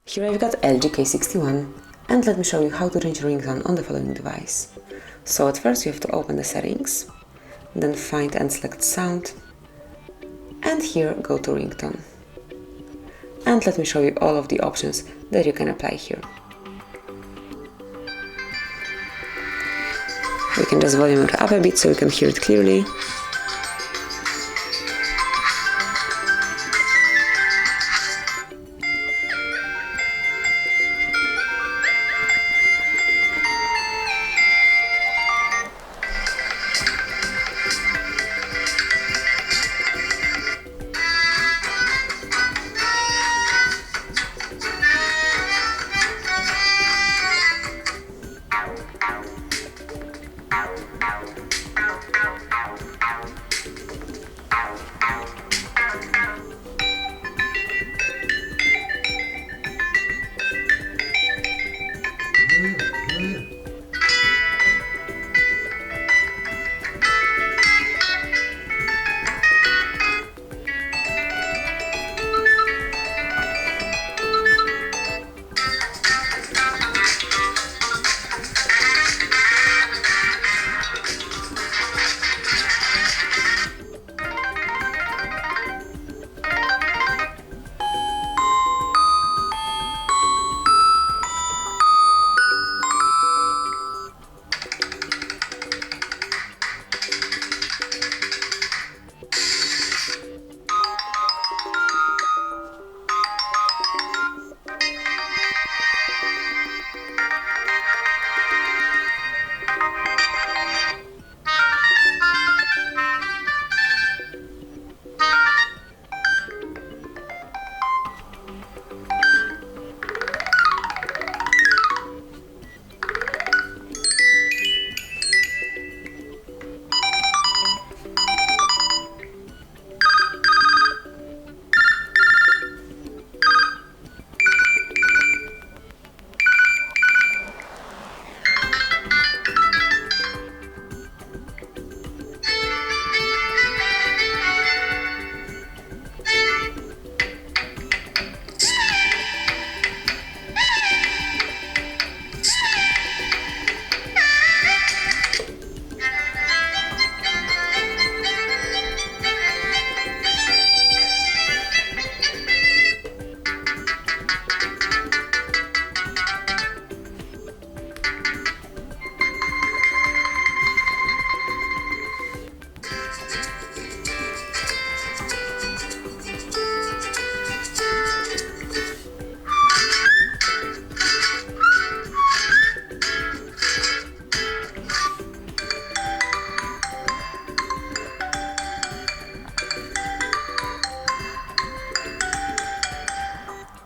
Here I've got LG K61, and let me show you how to change ringtone on the following device. So at first you have to open the settings, then find and select sound, and here go to ringtone. And let me show you all of the options that you can apply here. We can just volume it up a bit so you can hear it clearly.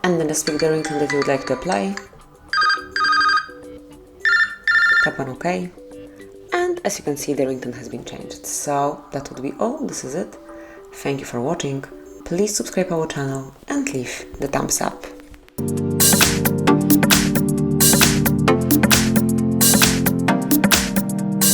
And then just pick the ringtone that you would like to apply. Tap on OK. And as you can see, the ringtone has been changed. So that would be all. This is it. Thank you for watching. Please subscribe our channel and leave the thumbs up.